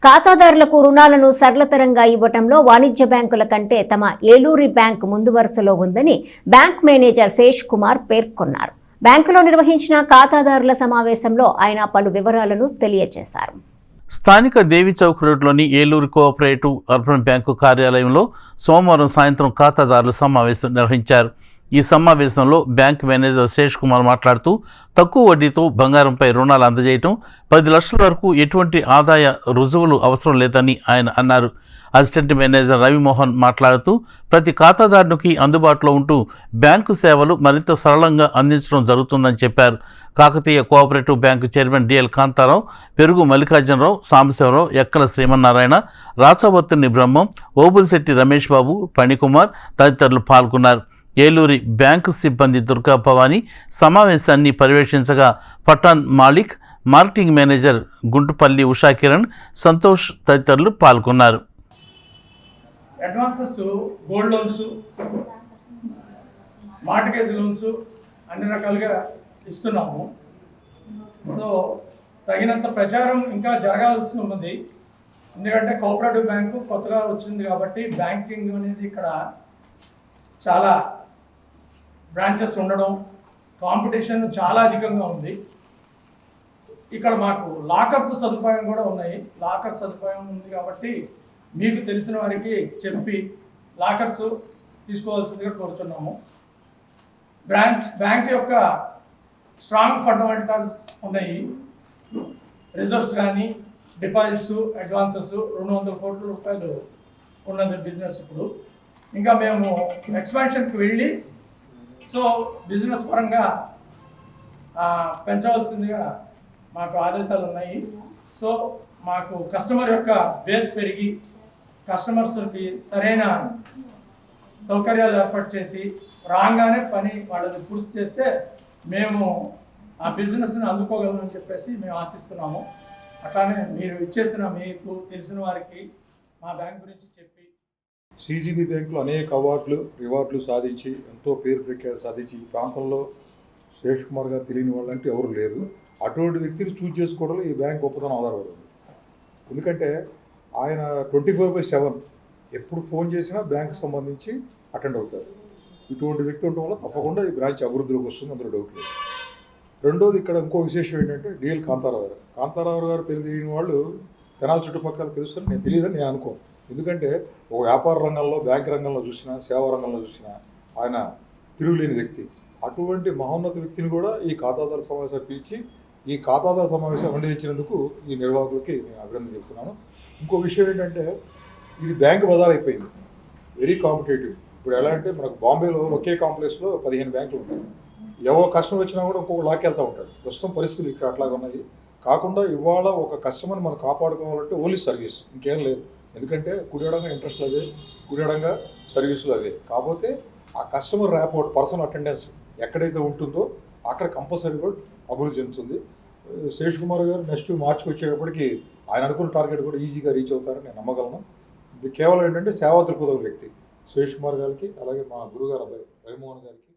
ఖాతాదారులకు రుణాలను సరళతరంగా ఇవ్వటంలో వాణిజ్య బ్యాంకుల కంటే తమ ఏలూరి బ్యాంక్ ముందు వరుసలో ఉందని బ్యాంక్ మేనేజర్ శేష్ కుమార్ పేర్కొన్నారు. బ్యాంకులో నిర్వహించిన ఖాతాదారుల సమావేశంలో ఆయన పలు వివరాలను తెలియజేశారు. స్థానిక దేవి చౌక్ రోడ్లోని ఏలూరు కోఆపరేటివ్ అర్బన్ బ్యాంకు కార్యాలయంలో సోమవారం సాయంత్రం ఖాతాదారుల సమావేశం నిర్వహించారు. ఈ సమావేశంలో బ్యాంక్ మేనేజర్ శేష్ కుమార్ మాట్లాడుతూ తక్కువ వడ్డీతో బంగారంపై రుణాలు అందజేయటం, 10 లక్షల వరకు ఎటువంటి ఆదాయ రుజువులు అవసరం లేదని ఆయన అన్నారు. అసిస్టెంట్ మేనేజర్ రవిమోహన్ మాట్లాడుతూ ప్రతి ఖాతాదారునికి అందుబాటులో ఉంటూ బ్యాంకు సేవలు మరింత సరళంగా అందించడం జరుగుతుందని చెప్పారు. Kakatiya cooperative bank chairman DL Kantharao, పెరుగు మల్లికార్జునరావు, సాంబశివరావు, ఎక్కల శ్రీమన్నారాయణ, రాచవత్తుని బ్రహ్మం, ఓబుల్శెట్టి రమేష్ బాబు, పణికుమార్ తదితరులు పాల్గొన్నారు. ఏలూరి బ్యాంకు సిబ్బంది దుర్గా భవానీ సమావేశాన్ని పర్యవేక్షించగా పఠాన్ మాలిక్, మార్కెటింగ్ మేనేజర్ గుంటుపల్లి ఉషాకిరణ్, సంతోష్ తదితరులు పాల్గొన్నారు. Advances, gold loans, mortgage loans అన్ని రకాలుగా ఇస్తున్నాము. సో తగినంత ప్రచారం ఇంకా జరగాల్సి ఉన్నది. ఎందుకంటే కోఆపరేటివ్ బ్యాంకు కొత్తగా వచ్చింది కాబట్టి బ్యాంకింగ్ అనేది ఇక్కడ చాలా బ్రాంచెస్ ఉండడం, కాంపిటీషన్ చాలా అధికంగా ఉంది. ఇక్కడ మాకు లాకర్స్ సదుపాయం కూడా ఉన్నాయి. లాకర్ సదుపాయం ఉంది కాబట్టి మీకు తెలిసిన వారికి చెప్పి లాకర్స్ తీసుకోవాల్సిందిగా కోరుతున్నాము. బ్యాంక్ యొక్క స్ట్రాంగ్ ఫండమెంటల్స్ ఉన్నాయి. రిజర్వ్స్ కానీ, డిపాజిట్స్, అడ్వాన్సెస్ 200 కోట్ల రూపాయలు ఉన్నది బిజినెస్. ఇప్పుడు ఇంకా మేము ఎక్స్పాన్షన్కి వెళ్ళి సో బిజినెస్ పరంగా పెంచవలసిందిగా మాకు ఆదేశాలు ఉన్నాయి. సో మాకు కస్టమర్ యొక్క బేస్ పెరిగి కస్టమర్స్కి సరైన సౌకర్యాలు ఏర్పాటు చేసి రాగానే పని వాళ్ళని పూర్తి చేస్తే మేము ఆ బిజినెస్ని అందుకోగలమని చెప్పేసి మేము ఆశిస్తున్నాము. అట్లానే మీరు ఇచ్చేసిన మీకు తెలిసిన వారికి మా బ్యాంక్ గురించి చెప్పి సిజిబి బ్యాంకులో అనేక అవార్డులు, రివార్డులు సాధించి ఎంతో పేరు ప్రఖ్యాతి సాధించి ఈ ప్రాంతంలో శేష్ కుమార్ గారు తెలియని వాళ్ళంటే ఎవరు లేరు. అటువంటి వ్యక్తిని చూజ్ చేసుకోవడంలో ఈ బ్యాంక్ గొప్పతనం ఆధారపడింది. ఎందుకంటే ఆయన 24/7 ఎప్పుడు ఫోన్ చేసినా బ్యాంకు సంబంధించి అటెండ్ అవుతారు. ఇటువంటి వ్యక్తి ఉండడం వల్ల తప్పకుండా ఈ బ్రాంచ్ అభివృద్ధిలోకి వస్తుంది, అందులో డౌట్ లేదు. రెండోది ఇక్కడ ఇంకో విశేషం ఏంటంటే డిఎల్ కాంతారావు గారు పేరు తెలియని వాళ్ళు తెనాలి చుట్టుపక్కల తెలుస్తుంది. నేను తెలియదని నేను అనుకోను. ఎందుకంటే ఒక వ్యాపార రంగంలో, బ్యాంక్ రంగంలో చూసినా, సేవా రంగంలో చూసినా ఆయన తిరుగులేని వ్యక్తి. అటువంటి మహోన్నత వ్యక్తిని కూడా ఈ ఖాతాదారు సమావేశాలు పిలిచి ఈ ఖాతాదారు సమావేశం వండి తెచ్చినందుకు ఈ నిర్వాహకులకి నేను అభినందన చెప్తున్నాను. ఇంకో విషయం ఏంటంటే ఇది బ్యాంక్ బజార్ అయిపోయింది, వెరీ కాంపిటేటివ్. ఇప్పుడు ఎలా అంటే మనకు బాంబేలో ఒకే కాంప్లెక్స్లో 15 బ్యాంకులు ఉంటాయి. ఎవరో కస్టమర్ వచ్చినా కూడా ఇంకొక లాక్కెళ్తూ ఉంటాడు. ప్రస్తుతం పరిస్థితులు ఇక్కడ అట్లాగా ఉన్నాయి. కాకుండా ఇవాళ ఒక కస్టమర్ని మనం కాపాడుకోవాలంటే ఓన్లీ సర్వీస్, ఇంకేం లేదు. ఎందుకంటే కుడియడంగా ఇంట్రెస్ట్లు అవే, కుడియడంగా సర్వీసులు అవే. కాకపోతే ఆ కస్టమర్ ర్యాపోర్ట్, పర్సనల్ అటెండెన్స్ ఎక్కడైతే ఉంటుందో అక్కడ కంపల్సరీ కూడా అభివృద్ధి చెందుతుంది. శేష్ కుమార్ గారు నెక్స్ట్ మార్చికి వచ్చేటప్పటికి ఆయన అనుకున్న టార్గెట్ కూడా ఈజీగా రీచ్ అవుతారని నేను నమ్మగలను. ఇది కేవలం ఏంటంటే సేవా దృక్పథం వ్యక్తి శేష్ కుమార్ గారికి, అలాగే మా గురుగారు అబ్బాయి రవిమోహన్ గారికి